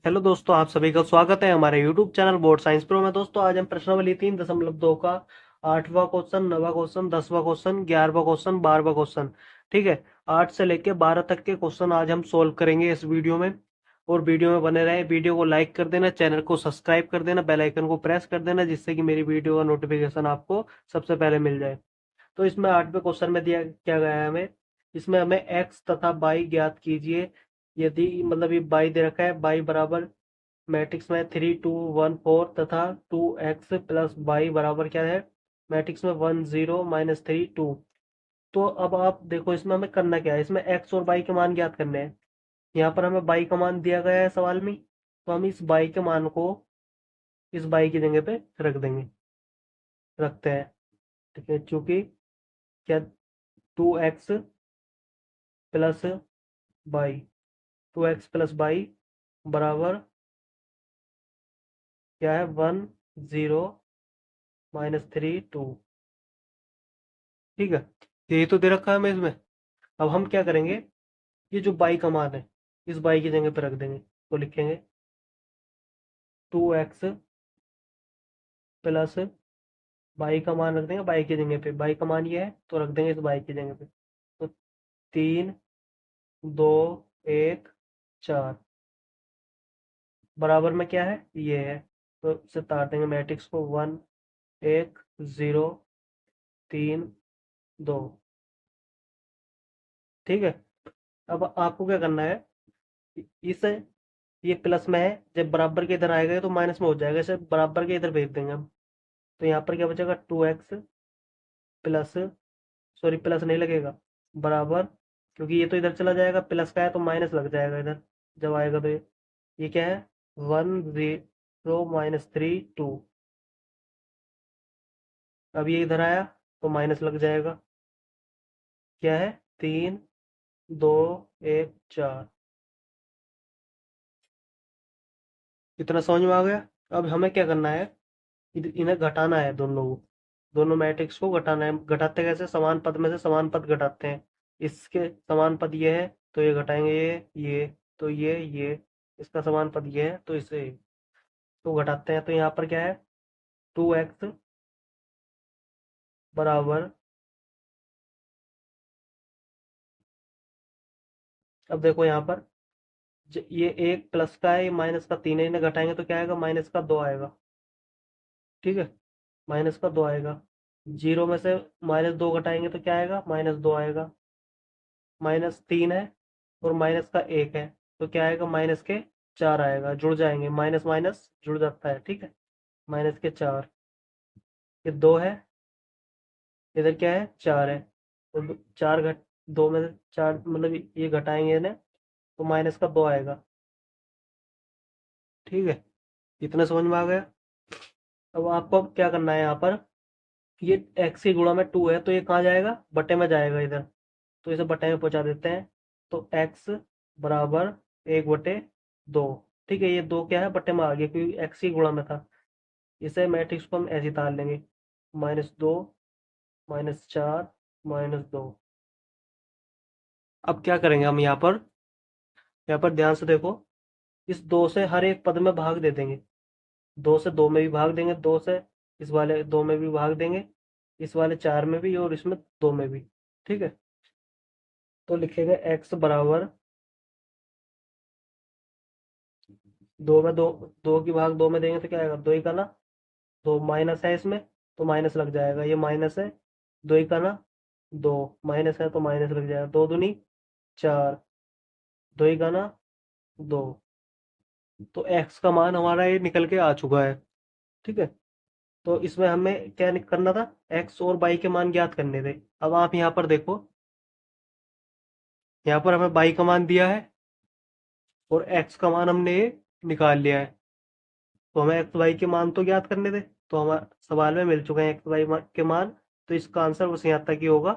Hello दोस्तों, आप सभी का स्वागत है हमारे YouTube channel board science pro में। दोस्तों आज हम प्रश्नावली 3.2 का 8वां क्वेश्चन, 9वां क्वेश्चन, 10वां क्वेश्चन, 11वां क्वेश्चन, 12वां क्वेश्चन, ठीक है, 8 से लेके 12 तक के क्वेश्चन आज हम सोल्व करेंगे इस वीडियो में। और वीडियो में बने रहे, वीडियो को लाइक कर देना, चैनल को सब्सक्राइब कर देना, बेल आइकन को प्रेस कर देना, जिससे कि मेरी वीडियो का नोटिफिकेशन आपको सबसे पहले मिल जाए। तो इसमें 8वें क्वेश्चन में दिया क्या गया है हमें, इसमें हमें एक्स तथा बाई ज्ञात कीजिए। यदि मतलब ये बाई दे रखा है, बाई बराबर मैट्रिक्स में 3 2 1 4 तथा 2x+y बराबर क्या है, मैट्रिक्स में 1 0 - 3 2। तो अब आप देखो इसमें हमें करना क्या है, इसमें x और y के मान ज्ञात करने हैं। यहाँ पर हमें y का मान दिया गया है सवाल में, तो हम इस y के मान को इस y की जगह पे रख देंगे, रखते हैं। ठीक है, चूंकि क्या 2x+y, 2x+y बराबर क्या है, 1 0 - 3 2। ठीक है, यही तो दे रखा है हमें इसमें। अब हम क्या करेंगे, ये जो बाई का मान है इस बाई की जगह पे रख देंगे, तो लिखेंगे 2x+ बाई का मान रख देंगे बाई की जगह पे, बाई का मान ये है तो रख देंगे इस बाई की जगह पे। तो 3 2 1 4 बराबर में क्या है, ये है। तो इसे तार देंगे मैट्रिक्स को, 1 1 0 3 2। ठीक है, अब आपको क्या करना है, इस ये प्लस में है, जब बराबर के इधर आएगा तो माइनस में हो जाएगा, इसे बराबर के इधर भेज देंगे हम। तो यहाँ पर क्या बचेगा, 2x+ सॉरी प्लस नहीं लगेगा, बराबर, क्योंकि ये तो इधर चला जाएगा, प्लस का है तो माइनस लग जाएगा इधर जब आएगा। तो ये क्या है, 1 0 - 3 2। अब ये इधर आया तो माइनस लग जाएगा, क्या है, 3 2 1 4। इतना समझ में आ गया। अब हमें क्या करना है, इन्हें घटाना है, दोनों मैट्रिक्स को घटाना है। घटाते कैसे, समान पद में से समान पद घटाते हैं। इसके समान पद ये है तो ये घटाएंगे, ये तो ये इसका समान पद ये है तो इसे तो घटाते हैं। तो यहाँ पर क्या है, 2x बराबर, अब देखो यहाँ पर ये एक प्लस का है, ये माइनस का 3 है, इन्हें घटाएंगे तो क्या आएगा, -2 आएगा। ठीक है, -2 आएगा। 0 में से -2 घटाएंगे तो क्या आएगा, -2 आएगा। -3 है और माइनस का 1 है तो क्या आएगा, -4 आएगा। जुड़ जाएंगे, माइनस माइनस जुड़ जाता है। ठीक है, -4, ये 2 है, इधर क्या है, 4 है। तो 4 घट 2 में से 4 मतलब ये घटाएंगे इन्हें तो -2 आएगा। ठीक है, इतना समझ में आ गया। अब आपको अब क्या करना है, यहाँ पर ये x की गुणा में 2 है तो ये कहाँ जाएगा, बटे में जाएगा इधर, तो इसे बटे में पहुंचा देते हैं। तो x बराबर 1/2। ठीक है, ये 2 क्या है, बटे में आ गया क्योंकि x की गुणा में था। इसे मैट्रिक्स को हम ऐसे ही तार लेंगे, -2 -4 -2। अब क्या करेंगे हम, यहाँ पर ध्यान से देखो, इस 2 से हर एक पद में भाग दे देंगे। 2 से 2 में भी भाग देंगे, 2 से इस वाले 2 में भी भाग देंगे, इस वाले 4 में भी और इसमें 2 में भी। ठीक है, तो लिखेंगे x बराबर 2 में 2, 2 की भाग 2 में देंगे तो क्या आएगा, 2 ही का ना, 2 माइनस है इसमें तो माइनस लग जाएगा, ये माइनस है, 2 ही का ना, 2 माइनस है तो माइनस लग जाएगा, 2 दूनी 4, 2 ही का ना, 2। तो x का मान हमारा ये निकल के आ चुका है। ठीक है, तो इसमें हमें क्या करना था, x और y के मान ज्ञात करने थे। अब आप यहाँ पर देखो, यहाँ पर हमें y का मान दिया है और x का मान हमने ये निकाल लिया है। तो हमें एक्स वाई के मान तो ज्ञात करने थे, तो हमारे सवाल में मिल चुके हैं एक्स वाई के मान। तो इसका आंसर बस यहाँ तक ही होगा।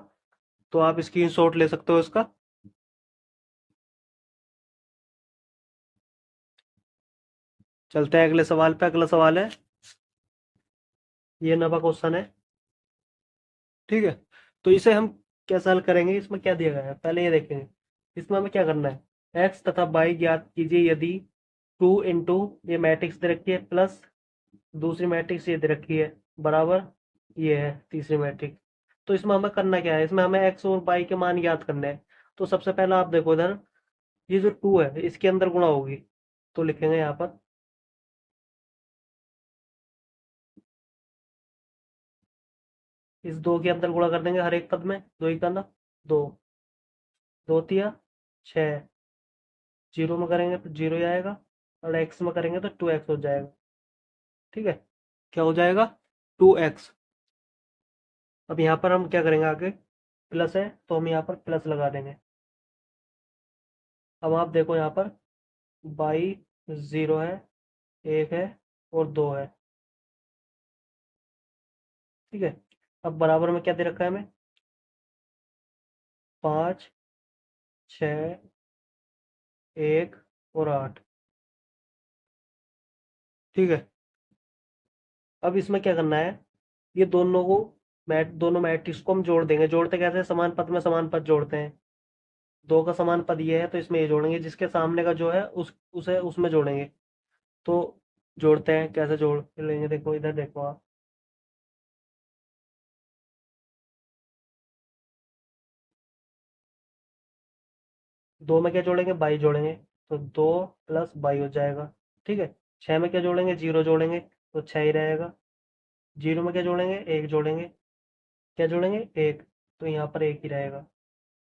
तो आप स्क्रीनशॉट ले सकते हो इसका। चलते हैं अगले सवाल पे। अगला सवाल है, ये 9वां क्वेश्चन है। ठीक है, तो इसे हम कैसे हल करेंगे, इसमें क्या दिया गया है पहले ये देखेंगे। इसमें हमें क्या करना है, एक्स तथा वाई ज्ञात कीजिए। यदि टू इंटू ये मैट्रिक्स दे रखी है प्लस दूसरी मैट्रिक्स ये दे रखी है बराबर ये है तीसरी मैट्रिक्स। तो इसमें हमें करना क्या है, इसमें हमें एक्स और वाई के मान याद करने हैं। तो सबसे पहला आप देखो इधर, ये जो टू है इसके अंदर गुणा होगी, तो लिखेंगे यहाँ पर इस दो के अंदर गुणा कर देंगे हर एक पद में, दो ही का ना, दो, दो तिया छः, जीरो में करेंगे तो जीरो ही आएगा, और एक्स में करेंगे तो टू एक्स हो जाएगा। ठीक है, क्या हो जाएगा, टू एक्स। अब यहाँ पर हम क्या करेंगे आगे, प्लस है तो हम यहाँ पर प्लस लगा देंगे। अब आप देखो यहाँ पर बाई जीरो है, एक है और दो है। ठीक है, अब बराबर में क्या दे रखा है हमें, पाँच, छ, एक और आठ। ठीक है, अब इसमें क्या करना है, ये दोनों को दोनों मैट्रिक्स को हम जोड़ देंगे। जोड़ते कैसे, समान पद में समान पद जोड़ते हैं। दो का समान पद ये है तो इसमें ये जोड़ेंगे, जिसके सामने का जो है उसे उसमें जोड़ेंगे। तो जोड़ते हैं, कैसे जोड़ लेंगे, देखो इधर देखो आप, दो में क्या जोड़ेंगे, बाई जोड़ेंगे, तो दो प्लस बाई हो जाएगा। ठीक है, छः में क्या जोड़ेंगे, जीरो जोड़ेंगे तो छः ही रहेगा। जीरो में क्या जोड़ेंगे, एक जोड़ेंगे, क्या जोड़ेंगे, एक, तो यहाँ पर एक ही रहेगा।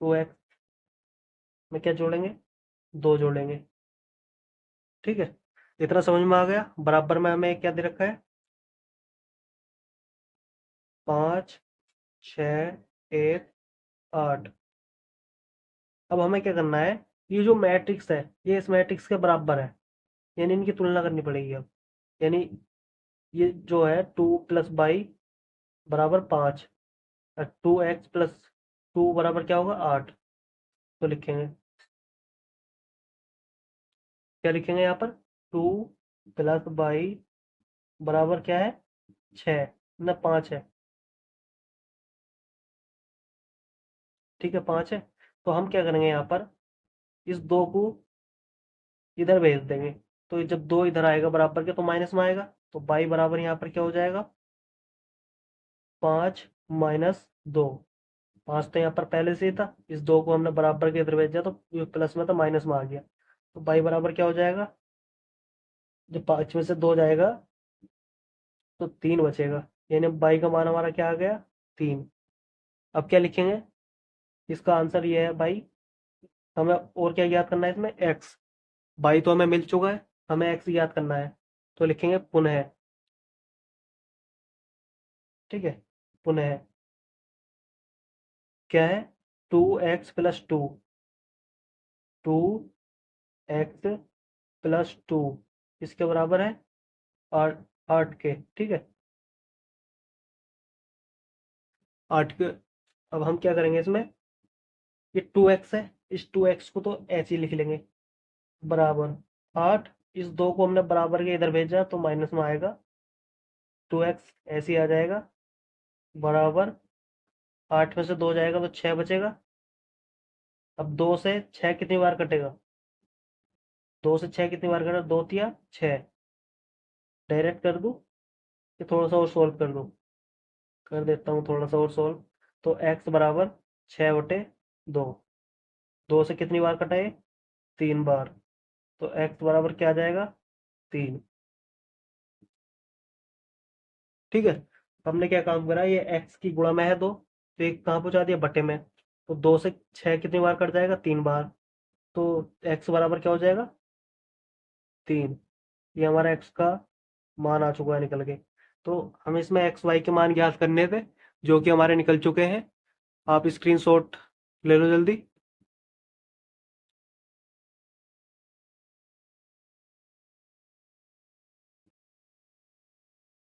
टू एक्स में क्या जोड़ेंगे, दो जोड़ेंगे। ठीक है, इतना समझ में आ गया। बराबर में हमें क्या दे रखा है, पाँच, छ, एक, आठ। अब हमें क्या करना है, ये जो मैट्रिक्स है ये इस मैट्रिक्स के बराबर है, यानी इनकी तुलना करनी पड़ेगी अब। यानी ये जो है टू प्लस बाई बराबर पाँच, टू एक्स प्लस टू बराबर क्या होगा, आठ। तो लिखेंगे, क्या लिखेंगे यहाँ पर, टू प्लस बाई बराबर क्या है, छः, ना पाँच है। ठीक है, पाँच है। तो हम क्या करेंगे यहाँ पर, इस दो को इधर भेज देंगे। तो जब दो इधर आएगा बराबर के तो माइनस में आएगा, तो बाई बराबर यहाँ पर क्या हो जाएगा, पाँच माइनस दो। पाँच तो यहाँ पर पहले से ही था, इस दो को हमने बराबर के इधर भेजा तो ये प्लस में था माइनस में आ गया। तो बाई बराबर क्या हो जाएगा, जब पाँच में से दो जाएगा तो तीन बचेगा, यानी बाई का मान हमारा क्या आ गया, तीन। अब क्या लिखेंगे, इसका आंसर ये है बाई। हमें और क्या याद करना है इसमें, एक्स। बाई तो हमें मिल चुका है, हमें एक्स याद करना है। तो लिखेंगे पुनः। ठीक है, पुनः क्या है, two x plus two, two x plus two इसके बराबर है आठ, आठ के। ठीक है, आठ के। अब हम क्या करेंगे इसमें, ये टू एक्स है, इस टू एक्स को तो ऐसे ही लिख लेंगे बराबर आठ। इस दो को हमने बराबर के इधर भेजा तो माइनस में आएगा, टू एक्स ऐसे ही आ जाएगा बराबर, आठ में से दो जाएगा तो छः बचेगा। अब दो से छः कितनी बार कटेगा, दो से छः कितनी बार कटेगा, दो तिया छः। डायरेक्ट कर दूं कि थोड़ा सा और सोल्व कर दूं, कर देता हूँ थोड़ा सा और सोल्व। तो एक्स बराबर छः बटे दो, दो से कितनी बार कटा ये, तीन बार। तो एक्स बराबर क्या आ जाएगा, तीन। ठीक है, हमने क्या काम करा, ये एक्स की गुणा में है दो, तो एक कहाँ पहुंचा दिया, बटे में। तो दो से छः कितनी बार कट जाएगा, तीन बार। तो एक्स बराबर क्या हो जाएगा, तीन। ये हमारा एक्स का मान आ चुका है निकल के। तो हमें इसमें एक्स वाई के मान ज्ञात करने थे जो कि हमारे निकल चुके हैं। आप स्क्रीनशॉट ले लो जल्दी।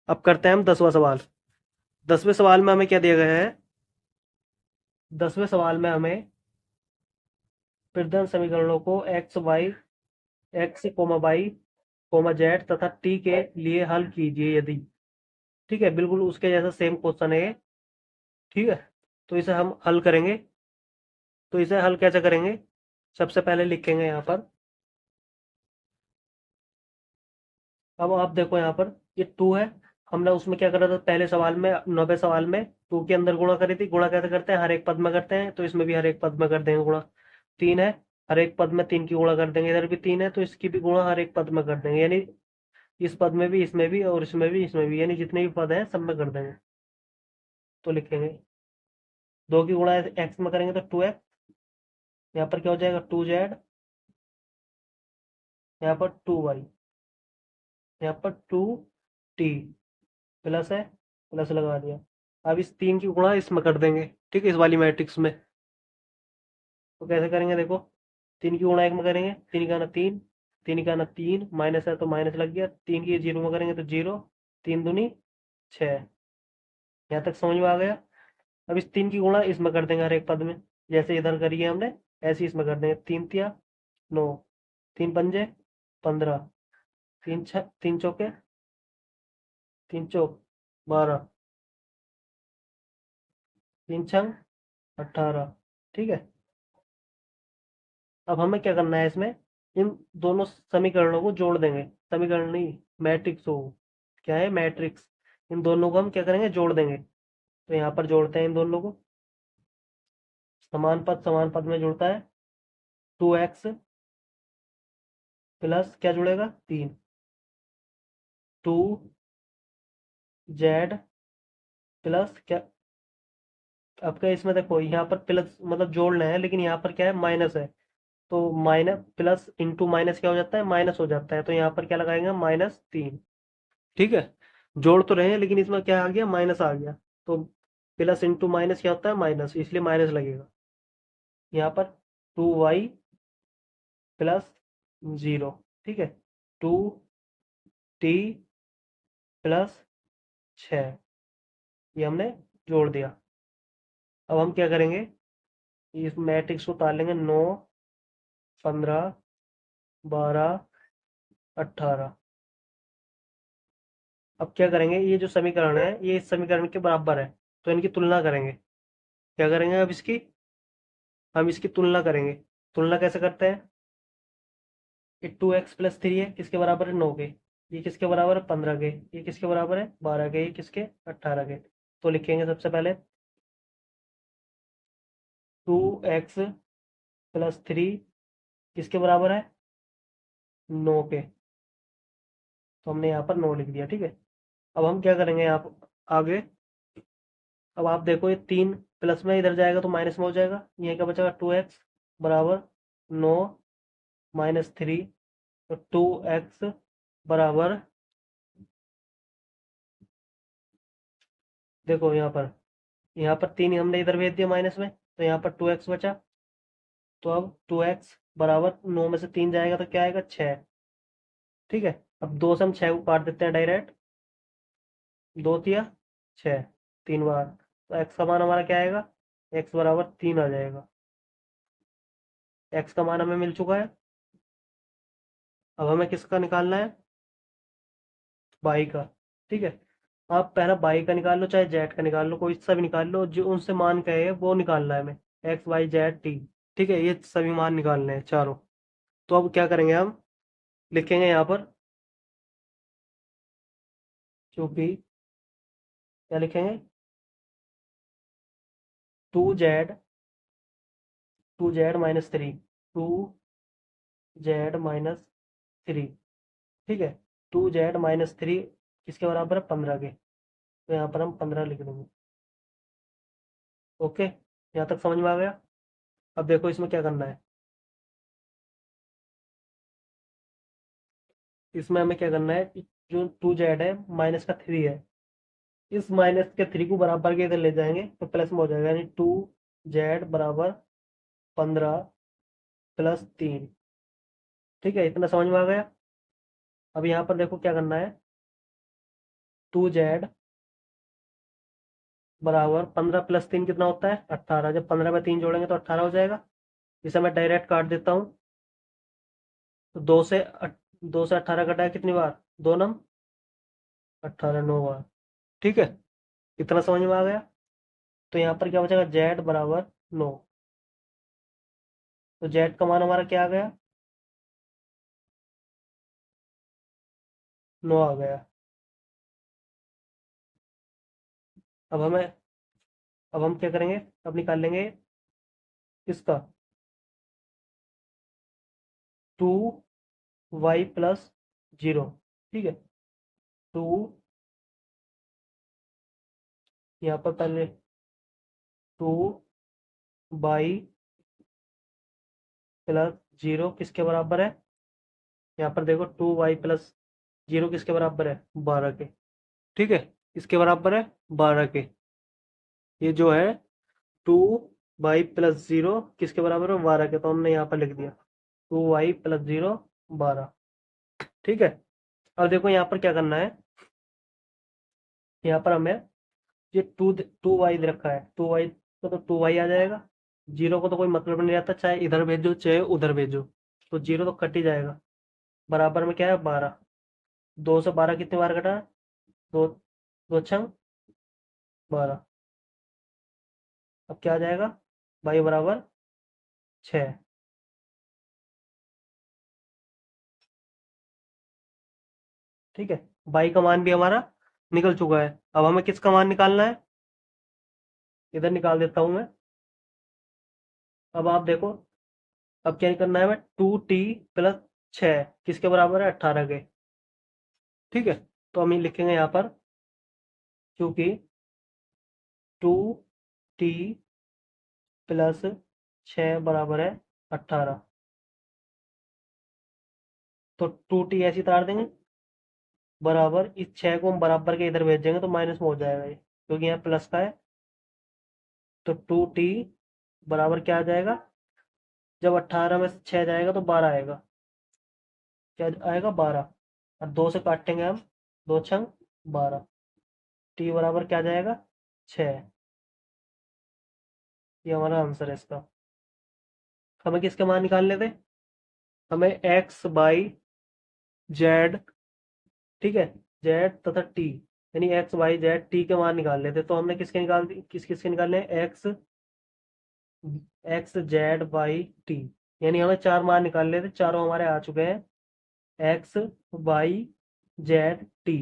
अब करते हैं हम 10वां सवाल। 10वें सवाल में हमें क्या दिया गया है, 10वें सवाल में हमें प्रदत्त समीकरणों को x y, x comma y comma z तथा टी के लिए हल कीजिए यदि। ठीक है, बिल्कुल उसके जैसा सेम क्वेश्चन है ये। ठीक है, तो इसे हम हल करेंगे। तो इसे हल कैसे करेंगे, सबसे पहले लिखेंगे यहाँ पर अब आप देखो यहाँ पर ये टू है। हमने उसमें क्या करा था पहले सवाल में, 90 सवाल में टू के अंदर गुणा करी थी। गुणा कैसे करते हैं, हर एक पद में करते हैं, तो इसमें भी हर एक पद में कर देंगे गुणा। तीन है, हर एक पद में तीन की गुणा कर देंगे। इधर भी तीन है तो इसकी भी गुणा हर एक पद में कर देंगे, यानी इस पद में भी, इसमें भी, और इसमें भी, इसमें भी, यानी जितने भी पद हैं सब में कर देंगे। तो लिखेंगे दो की गुणा एक्स में करेंगे तो 2x। यहाँ पर क्या हो जाएगा 2z। यहाँ पर 2y। यहाँ पर 2t। प्लस है, प्लस लगा दिया। अब इस तीन की गुणा इसमें कर देंगे, ठीक है, इस वाली मैट्रिक्स में। तो कैसे करेंगे देखो, तीन की गुणा एक में करेंगे, तीन का ना तीन, तीन का ना तीन, माइनस है तो माइनस लग गया। तीन की जीरो में करेंगे तो जीरो, तीन दूनी छः। यहाँ तक समझ में आ गया। अब इस तीन की गुणा इसमें कर देंगे हर एक पद में, जैसे इधर करी है हमने, ऐसे ही इसमें कर देंगे। तीन तिया नौ, तीन पंजे 15, तीन चौके, तीन चौक 12, तीन छंग 18। ठीक है। अब हमें क्या करना है इसमें, इन दोनों समीकरणों को जोड़ देंगे। समीकरण नहीं, मैट्रिक्स हो, क्या है मैट्रिक्स। इन दोनों को हम क्या करेंगे, जोड़ देंगे। तो यहाँ पर जोड़ते हैं इन दोनों को। समान पद में जुड़ता है। 2x प्लस क्या जुड़ेगा, तीन, 2z प्लस क्या। अब क्या इसमें देखो, यहाँ पर प्लस मतलब जोड़ना है, लेकिन यहाँ पर क्या है माइनस है। तो माइनस प्लस इंटू माइनस क्या हो जाता है, माइनस हो जाता है। तो यहाँ पर क्या लगाएंगे, -3। ठीक है। जोड़ तो रहे हैं लेकिन इसमें क्या आ गया, माइनस आ गया। तो प्लस इंटू माइनस क्या होता है, माइनस, इसलिए माइनस लगेगा। यहाँ पर 2y प्लस 0। ठीक है। 2t प्लस 6, ये हमने जोड़ दिया। अब हम क्या करेंगे, इस मैट्रिक्स को उतार लेंगे। 9, 15, 12, 18। अब क्या करेंगे, ये जो समीकरण है ये इस समीकरण के बराबर है, तो इनकी तुलना करेंगे। क्या करेंगे अब इसकी, हम इसकी तुलना करेंगे। तुलना कैसे करते हैं, ये 2x+3 है, किसके बराबर है, 9 के। ये किसके बराबर है, 15 के। ये किसके बराबर है, 12 के। ये किसके, 18 के। तो लिखेंगे सबसे पहले 2x+3 किसके बराबर है, 9 के। तो हमने यहाँ पर 9 लिख दिया। ठीक है। अब हम क्या करेंगे यहाँ पर आगे। अब आप देखो ये तीन प्लस में इधर जाएगा तो माइनस में हो जाएगा। ये क्या बचेगा, 2x बराबर 9 -3। तो 2x बराबर, देखो यहाँ पर तीन हमने इधर भेज दिया माइनस में, तो यहाँ पर 2x बचा। तो अब 2x बराबर 9 में से तीन जाएगा तो क्या आएगा, 6। ठीक है। अब दो से हम 6 को काट देते हैं डायरेक्ट। दो तिया 6, तीन बार। तो x का मान हमारा क्या आएगा, x बराबर 3 आ जाएगा। x का मान हमें मिल चुका है। अब हमें किसका निकालना है, y का। ठीक है। आप पहला y का निकाल लो, चाहे z का निकाल लो, कोई सा भी निकाल लो। जो उनसे मान कहे वो निकालना है हमें, x y z t। ठीक है, ये सभी मान निकालने हैं चारों। तो अब क्या करेंगे, हम लिखेंगे यहाँ पर, क्योंकि क्या लिखेंगे, 2z, 2z-3, 2z-3। ठीक है। 2z-3 किसके बराबर है, 15 के। तो यहाँ पर हम 15 लिख देंगे। ओके, यहाँ तक समझ में आ गया। अब देखो इसमें क्या करना है, इसमें हमें क्या करना है, जो 2z है माइनस का 3 है, इस माइनस के 3 को बराबर के इधर ले जाएंगे तो प्लस में हो जाएगा, यानी 2z बराबर 15 प्लस 3। ठीक है, इतना समझ में आ गया। अब यहाँ पर देखो क्या करना है, 2z बराबर 15 प्लस 3 कितना होता है, 18। जब 15 में 3 जोड़ेंगे तो 18 हो जाएगा। इसे मैं डायरेक्ट काट देता हूँ। तो 2 से 18 कटा है कितनी बार, दो नम 18, 9 बार। ठीक है, इतना समझ में आ गया। तो यहाँ पर क्या बचेगा, z बराबर 9। तो z का मान हमारा क्या आ गया, 9 आ गया। अब हमें अब हम क्या करेंगे, अब निकाल लेंगे इसका 2y+0। ठीक है, 2, यहाँ पर पहले 2y+0 किसके बराबर है? यहाँ पर देखो 2y+0 किसके बराबर है? 12 के। ठीक है, किसके बराबर है? 12 के। ये जो है 2y+0 किसके बराबर है? 12 के। तो हमने यहाँ पर लिख दिया 2y+0 12। ठीक है, अब देखो यहाँ पर क्या करना है। यहाँ पर हमें ये टू वाई दे रखा है, 2y को तो 2y आ जाएगा। जीरो को तो कोई मतलब नहीं रहता, चाहे इधर भेजो चाहे उधर भेजो, तो जीरो तो कट ही जाएगा। बराबर में क्या है? 12। 2 से 12 कितनी बार कटा? दो, दो छंग 12। अब क्या आ जाएगा? y बराबर 6। ठीक है, y का मान भी हमारा निकल चुका है। अब हमें किसका मान निकालना है? इधर निकाल देता हूं मैं। अब आप देखो, अब क्या करना है? हमें 2t+6 किसके बराबर है? 18 के। ठीक है, तो हम ये लिखेंगे यहाँ पर, क्योंकि 2t+6 बराबर है 18। तो 2t ऐसी तार देंगे, बराबर इस 6 को हम बराबर के इधर भेज देंगे तो माइनस में हो जाएगा ये, क्योंकि यहाँ प्लस का है। तो 2t बराबर क्या आ जाएगा? जब 18 में से 6 जाएगा तो 12 आएगा। क्या आएगा? 12। और 2 से काटेंगे हम, 2 छंग 12। टी बराबर क्या आ जाएगा? 6। ये हमारा आंसर है इसका। हमें किसके मान निकालने थे? हमें एक्स बाई जेड, ठीक है, जेड तथा टी, यानी एक्स वाई जेड टी के मान निकालने थे। तो हमने किस किसके निकालने हैं? X x z y t, यानी हमें 4 मान निकालने थे, चारों हमारे आ चुके हैं। X y z t.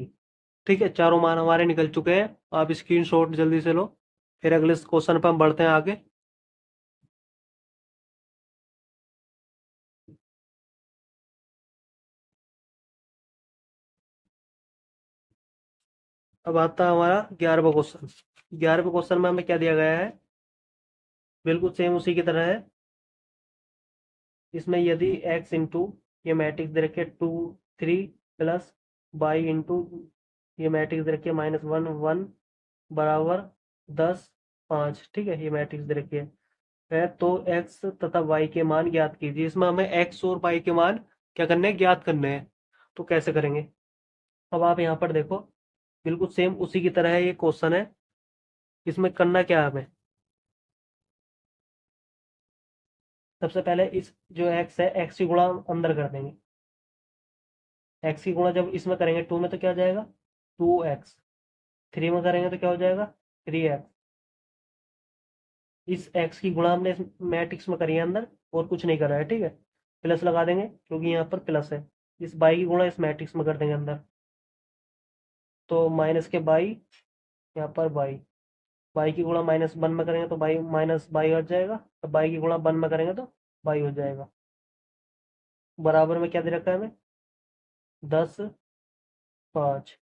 ठीक है, चारों मान हमारे निकल चुके हैं। आप स्क्रीनशॉट जल्दी से लो, फिर अगले क्वेश्चन पर हम बढ़ते हैं आगे। अब आता है हमारा 11वां क्वेश्चन। 11वें क्वेश्चन में हमें क्या दिया गया है? बिल्कुल सेम उसी की तरह है। इसमें यदि x इंटू, ये मैट्रिक्स दे रखे 2 3 प्लस y इंटू, ये मैट्रिक्स दे रखी है -1 1 बराबर 10 5। ठीक है, ये मैट्रिक्स दे रखी है तो x तथा y के मान ज्ञात कीजिए। इसमें हमें x और y के मान क्या करने हैं? ज्ञात करने हैं। तो कैसे करेंगे? अब आप यहाँ पर देखो, बिल्कुल सेम उसी की तरह है ये क्वेश्चन है। इसमें करना क्या है हमें? सबसे पहले इस जो x है, x की गुणा अंदर कर देंगे। x की गुणा जब इसमें करेंगे 2 में तो क्या हो जाएगा? 2x। 3 में करेंगे तो क्या हो जाएगा? 3x। इस x की गुणा हमने इस मैट्रिक्स में करी है अंदर, और कुछ नहीं करा है। ठीक है, प्लस लगा देंगे क्योंकि यहाँ पर प्लस है। इस बाई की गुणा इस मैट्रिक्स में कर देंगे अंदर, तो माइनस के बाई, यहाँ पर बाई। बाई की गुणा -1 में करेंगे तो बाई माइनस बाई हट जाएगा, तो बाई की गुणा 1 में करेंगे तो बाई हो जाएगा। बराबर में क्या दे रखा है हमें? 10 5।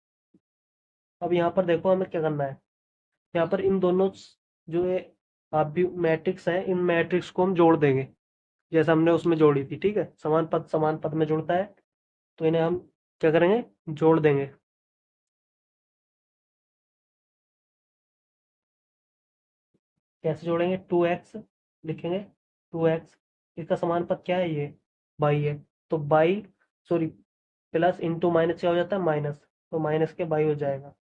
अब यहाँ पर देखो हमें क्या करना है। यहाँ पर इन दोनों जो ये आप भी मैट्रिक्स है, इन मैट्रिक्स को हम जोड़ देंगे, जैसे हमने उसमें जोड़ी थी। ठीक है, समान पद में जुड़ता है, तो इन्हें हम क्या करेंगे? जोड़ देंगे। कैसे जोड़ेंगे? 2x लिखेंगे, 2x, इसका समान पद क्या है? ये बाई है, तो by, sorry, plus into minus क्या हो जाता है? माइनस, तो माइनस के बाई हो जाएगा।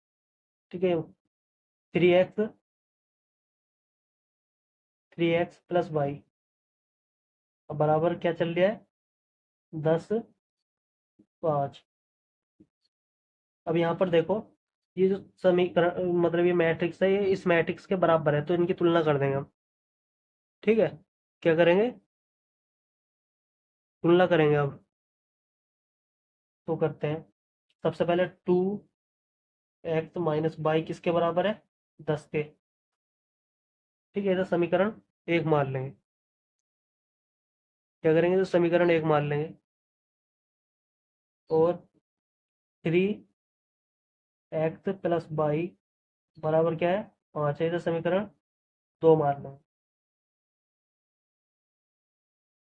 ठीक है, 3x, 3x+y, अब बराबर क्या चल रहा है? 10 5। अब यहाँ पर देखो, ये जो समीकरण मतलब ये मैट्रिक्स है, ये इस मैट्रिक्स के बराबर है, तो इनकी तुलना कर देंगे हम। ठीक है, क्या करेंगे? तुलना करेंगे अब। तो करते हैं, सबसे पहले 2x - y किसके बराबर है? 10 के। ठीक है, तो समीकरण एक मान लेंगे। क्या करेंगे? तो समीकरण एक मान लेंगे। और 3x + y बराबर क्या है? 5 है। तो समीकरण दो मान लेंगे।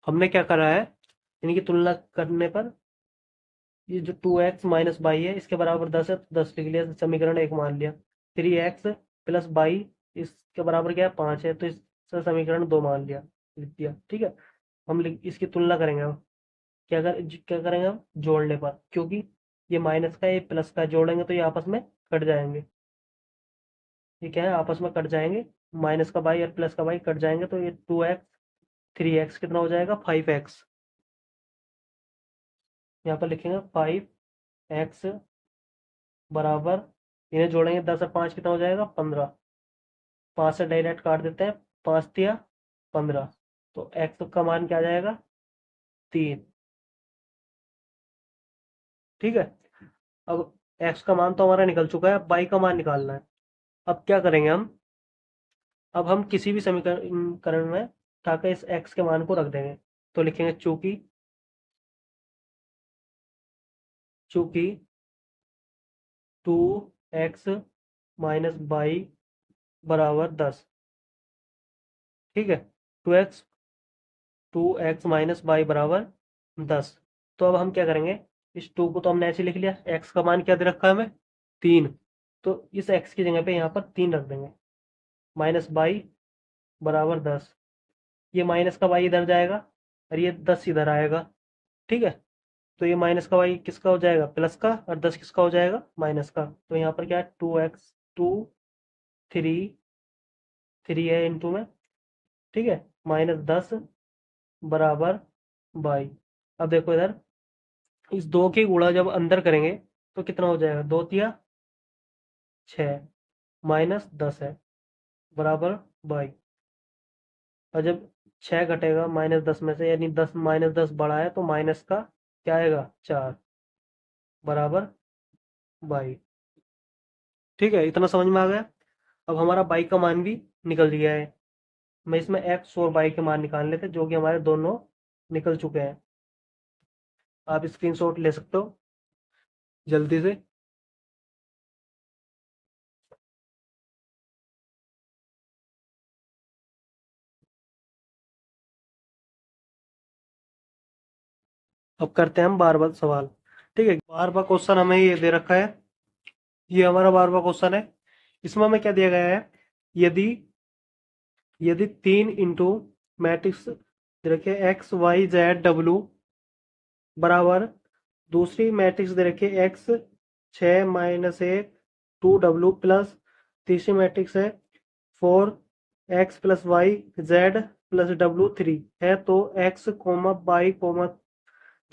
हमने क्या करा है, इनकी तुलना करने पर ये जो 2x - y है इसके बराबर 10 है, तो 10 लिख लिया, तो समीकरण एक मान लिया। 3x + y इसके बराबर क्या है? 5 है, तो इसका समीकरण दो मान लिया, लिख दिया। ठीक है, इसकी तुलना करेंगे अब। क्या करेंगे हम? जोड़ने पर, क्योंकि ये माइनस का ये प्लस का जोड़ेंगे तो ये आपस में कट जाएंगे। ये क्या है? आपस में कट जाएंगे। माइनस का बाई और प्लस का बाई कट जाएंगे, तो ये 2x 3x कितना हो जाएगा? 5x। यहाँ पर लिखेंगे 5x बराबर, इन्हें जोड़ेंगे 10 और 5 कितना हो जाएगा? 15। 5 से डायरेक्ट काट देते हैं, 5 तिया 15। तो x का मान क्या आ जाएगा? 3। ठीक है, अब x का मान तो हमारा निकल चुका है, अब y का मान निकालना है। अब क्या करेंगे हम? अब हम किसी भी समीकरण में उठाकर इस x के मान को रख देंगे। तो लिखेंगे चूंकि चूंकि 2x - y बराबर 10। ठीक है, 2x - y बराबर 10। तो अब हम क्या करेंगे? इस 2 को तो हमने ऐसे लिख लिया, x का मान क्या दे रखा है हमें? 3। तो इस x की जगह पे यहाँ पर 3 रख देंगे। -y बराबर 10। ये माइनस का y इधर जाएगा और ये 10 इधर आएगा। ठीक है, तो ये माइनस का y किसका हो जाएगा? प्लस का। और 10 किसका हो जाएगा? माइनस का। तो यहाँ पर क्या है? 2x 2 3 3 है इंटू में। ठीक है, -10 बराबर y। अब देखो इधर, इस दो की गुणा जब अंदर करेंगे तो कितना हो जाएगा? 2 तिया 6 -10 है बराबर y। और जब 6 घटेगा -10 में से, यानी 10 -10 बड़ा है, तो माइनस का क्या आएगा? 4 बराबर y। ठीक है, इतना समझ में आ गया। अब हमारा y का मान भी निकल गया है। मैं इसमें x और y के मान निकाल लेते, जो कि हमारे दोनों निकल चुके हैं। आप स्क्रीनशॉट ले सकते हो जल्दी से। अब करते हैं हम 12वां सवाल। ठीक है, 12वां क्वेश्चन हमें ये दे रखा है। ये हमारा 12वां क्वेश्चन है। इसमें हमें क्या दिया गया है? यदि यदि 3 इंटू मैट्रिक्स दे रखे एक्स वाई जेड डब्ल्यू बराबर दूसरी मैट्रिक्स दे रखी है एक्स 6 - 1 2w प्लस तीसरी मैट्रिक्स है 4x + y z + w 3 है, तो x, y,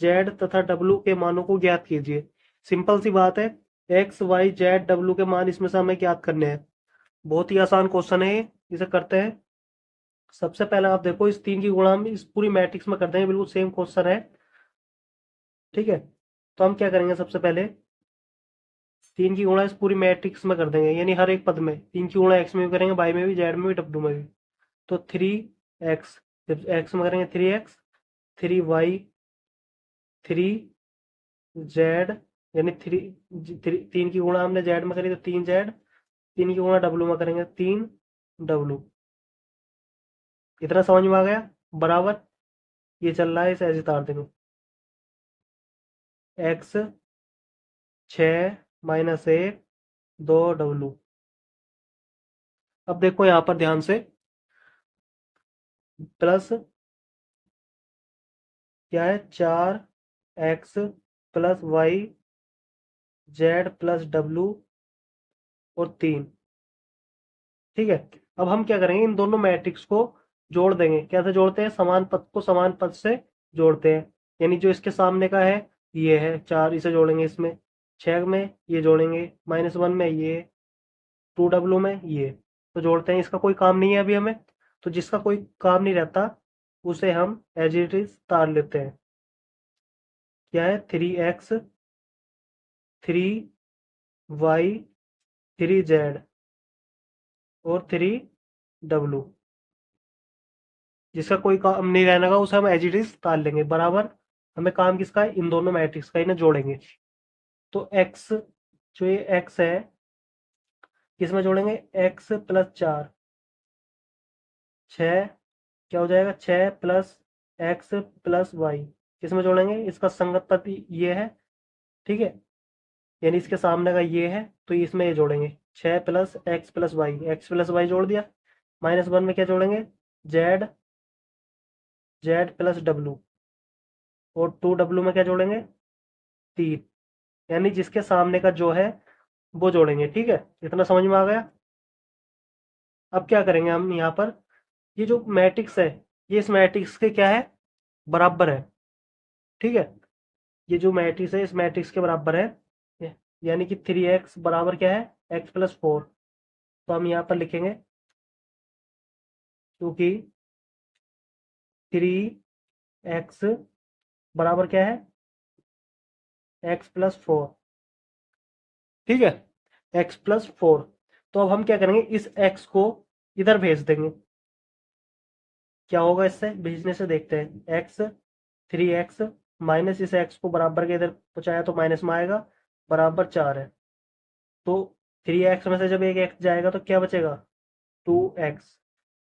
z तथा w के मानों को ज्ञात कीजिए। सिंपल सी बात है, x, y, z, w के मान इसमें से हमें ज्ञात करने हैं। बहुत ही आसान क्वेश्चन है ये। इसे करते हैं। सबसे पहले आप देखो, इस 3 की गुणा हम इस पूरी मैट्रिक्स में कर देंगे, बिल्कुल सेम क्वेश्चन है। ठीक है, तो हम क्या करेंगे? सबसे पहले 3 की गुणा इस पूरी मैट्रिक्स में कर देंगे, यानी हर एक पद में। 3 की गुणा एक्स में भी करेंगे, वाई में भी, जेड में भी, डब्ल्यू में भी। तो 3x, जब एक्स में करेंगे 3x, 3y, 3z, यानी 3 की गुणा हमने जेड में करी तो 3z, 3 की गुणा डब्ल्यू में करेंगे 3w। इतना समझ में आ गया? बराबर ये चल रहा है, इसे ऐसे तार देंगे। x 6 - 1 2w। अब देखो यहाँ पर ध्यान से, प्लस क्या है? 4x + y z + w और 3। ठीक है, अब हम क्या करेंगे? इन दोनों मैट्रिक्स को जोड़ देंगे। कैसे जोड़ते हैं? समान पद को समान पद से जोड़ते हैं। यानी जो इसके सामने का है ये है 4, इसे जोड़ेंगे इसमें। 6 में ये जोड़ेंगे, -1 में ये, 2w में ये। तो जोड़ते हैं, इसका कोई काम नहीं है अभी हमें। तो जिसका कोई काम नहीं रहता उसे हम एज इट इज तार लेते हैं। क्या है? 3x 3y 3z और 3w। जिसका कोई काम नहीं रहने का उसे हम एज इट इज निकाल लेंगे, बराबर हमें काम किसका है, इन दोनों मैट्रिक्स का, इन्हें जोड़ेंगे। तो x, जो ये x है, किसमें जोड़ेंगे, x+4, 6, क्या हो जाएगा, 6+x+y, किसमें जोड़ेंगे, इसका संगत पद ये है, ठीक है, यानी इसके सामने का ये है, तो इसमें ये जोड़ेंगे, 6+x+y, x+y जोड़ दिया, -1 में क्या जोड़ेंगे, z, z+w, और 2w में क्या जोड़ेंगे, 3, यानी जिसके सामने का जो है वो जोड़ेंगे, ठीक है, इतना समझ में आ गया। अब क्या करेंगे हम यहाँ पर, ये जो मैट्रिक्स है, ये इस मैट्रिक्स के क्या है, बराबर है, ठीक है, ये जो मैट्रिक्स है इस मैट्रिक्स के बराबर है, यानी कि 3x बराबर क्या है, x+4। तो हम यहाँ पर लिखेंगे, क्योंकि 3x बराबर क्या है, x+4, ठीक है, x+4। तो अब हम क्या करेंगे, इस x को इधर भेज देंगे, क्या होगा इससे भेजने से, देखते हैं, x 3x माइनस इस x को बराबर के इधर पहुंचाया तो माइनस में आएगा, बराबर 4 है। तो 3x में से जब एक x जाएगा तो क्या बचेगा, 2x,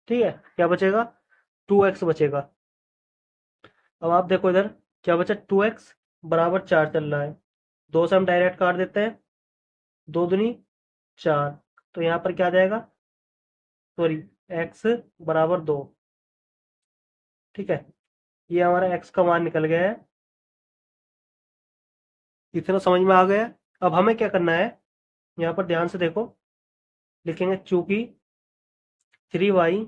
ठीक है, क्या बचेगा, 2x बचेगा। अब आप देखो इधर क्या बचा, 2x बराबर 4 चल रहा है, 2 से हम डायरेक्ट काट देते हैं, 2 दूनी 4, तो यहाँ पर क्या आ जाएगा, सॉरी, x बराबर 2, ठीक है, ये हमारा x का मान निकल गया है, इतना समझ में आ गया। अब हमें क्या करना है, यहाँ पर ध्यान से देखो, लिखेंगे चूंकि 3y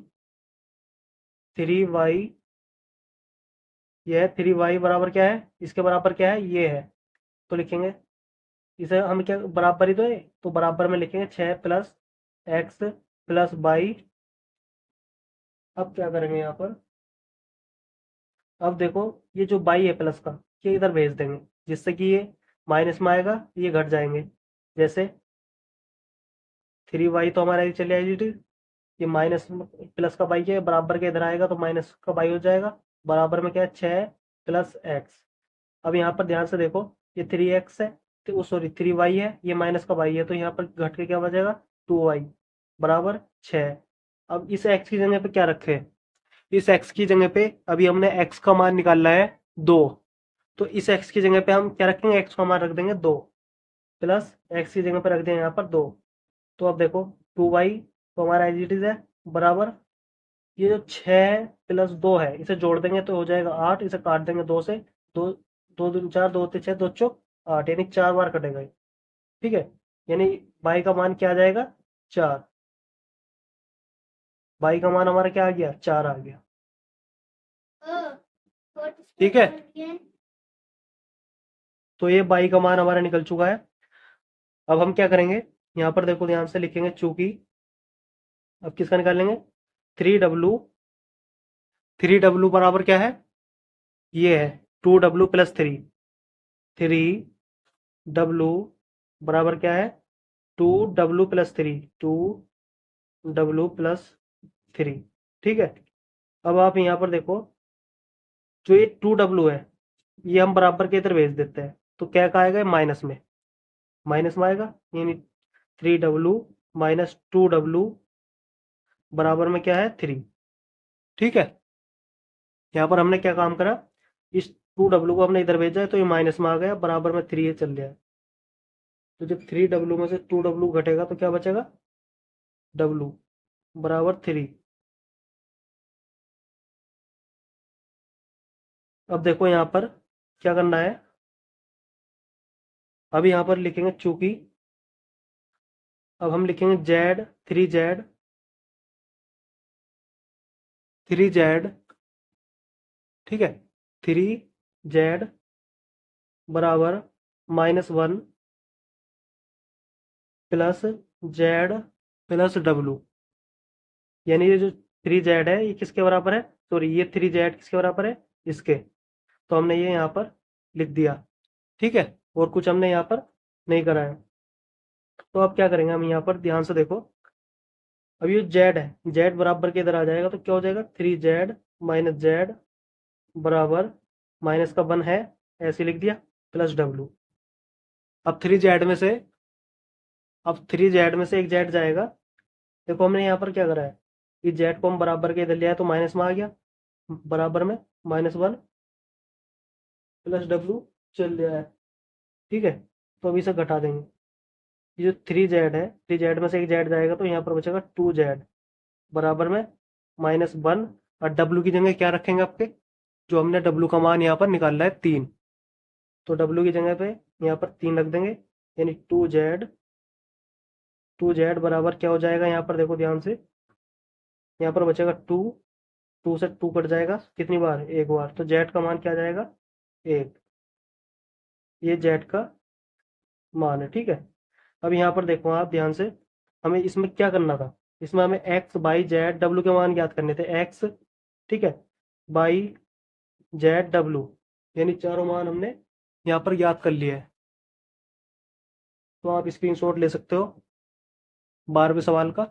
यह 3y बराबर क्या है, इसके बराबर क्या है, ये है, तो लिखेंगे, इसे हम क्या, बराबर ही तो है, तो बराबर में लिखेंगे 6+x+y। अब क्या करेंगे यहाँ पर, अब देखो, ये जो y है प्लस का, ये इधर भेज देंगे, जिससे कि ये माइनस में आएगा, ये घट जाएंगे, जैसे 3y तो हमारा ये चले आएगी, ये माइनस प्लस का बाई है, बराबर के इधर आएगा तो माइनस का बाई हो जाएगा, बराबर में क्या है, 6+x। अब यहाँ पर ध्यान से देखो, ये 3x है, तो सॉरी 3y है, ये माइनस का बाई है, तो यहाँ पर घट के क्या बचेगा, 2y बराबर 6। अब इस x की जगह पे क्या रखे, इस x की जगह पे अभी हमने x का मान निकाला है 2, तो इस x की जगह पे हम क्या रखेंगे, x का मान रख देंगे 2, प्लस x की जगह पे रख देंगे यहाँ पर 2। तो अब देखो 2y तो हमारा एज इट इज है, बराबर ये जो 6+2 है, इसे जोड़ देंगे तो हो जाएगा 8, इसे काट देंगे 2 से, 2, 2 दूनी 4, 2 6, 2 चौक 8, यानी 4 बार कटेगा ये, ठीक है, यानी बाई का मान क्या आ जाएगा, 4, बाई का मान हमारा क्या आ गया, 4 आ गया, ठीक है, तो ये बाई का मान हमारा निकल चुका है। अब हम क्या करेंगे, यहाँ पर देखो ध्यान से लिखेंगे, चूंकि अब किसका निकालेंगे, 3w, 3w बराबर क्या है, ये है 2w+3, 3w बराबर क्या है, 2w+3, 2w+3, ठीक है। अब आप यहाँ पर देखो, जो ये 2w है, ये हम बराबर के इधर भेज देते हैं, तो क्या आएगा, माइनस में आएगा, यानी 3w माइनस 2w बराबर में क्या है, 3, ठीक है। यहाँ पर हमने क्या काम करा, इस 2w को हमने इधर भेजा है, तो ये माइनस में आ गया, बराबर में 3 चल गया, तो जब 3w में से 2w घटेगा तो क्या बचेगा, w बराबर 3। अब देखो यहाँ पर क्या करना है, अब यहाँ पर लिखेंगे चूंकि, अब हम लिखेंगे z, 3z, ठीक है, 3z बराबर -1 प्लस z+w, यानी ये जो 3z है ये किसके बराबर है, सॉरी ये 3z किसके बराबर है, इसके, तो हमने ये यहाँ पर लिख दिया, ठीक है, और कुछ हमने यहाँ पर नहीं करा है। तो अब क्या करेंगे हम, यहाँ पर ध्यान से देखो। अब ये जेड है, जेड बराबर के इधर आ जाएगा तो क्या हो जाएगा, 3z माइनस जेड बराबर, माइनस का 1 है, ऐसे लिख दिया, प्लस डब्लू। अब थ्री जेड में से अब 3z में से एक जेड जाएगा। देखो हमने यहाँ पर क्या करा है, कि जेड को हम बराबर के इधर लिया है तो माइनस में आ गया, बराबर में -1 प्लस डब्लू चल रहा है। ठीक है, तो अभी इसे घटा देंगे। ये जो 3z है, 3z में से एक जेड जाएगा तो यहाँ पर बचेगा 2z बराबर में -1। और डब्लू की जगह क्या रखेंगे आपके, जो हमने डब्लू का मान यहाँ पर निकाला है 3, तो डब्लू की जगह पे यहाँ पर 3 रख देंगे, यानी 2z बराबर क्या हो जाएगा, यहाँ पर देखो ध्यान से, यहाँ पर बचेगा 2, 2 से 2 कट जाएगा कितनी बार, एक बार, तो जेड का मान क्या आ जाएगा, 1। ये जेड का मान है। ठीक है, अब यहाँ पर देखो आप ध्यान से, हमें इसमें क्या करना था, इसमें हमें एक्स बाई जेड डब्लू के मान ज्ञात करने थे, एक्स, ठीक है, बाई जेड डब्लू, यानी चारों मान हमने यहाँ पर ज्ञात कर लिया है। तो आप स्क्रीनशॉट ले सकते हो 12वें सवाल का।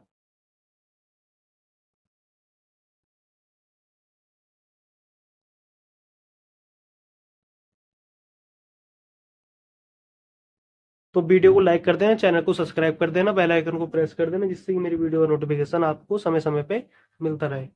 तो वीडियो को लाइक कर देना, चैनल को सब्सक्राइब कर देना, बेल आइकन को प्रेस कर देना, जिससे कि मेरी वीडियो का नोटिफिकेशन आपको समय समय पे मिलता रहे।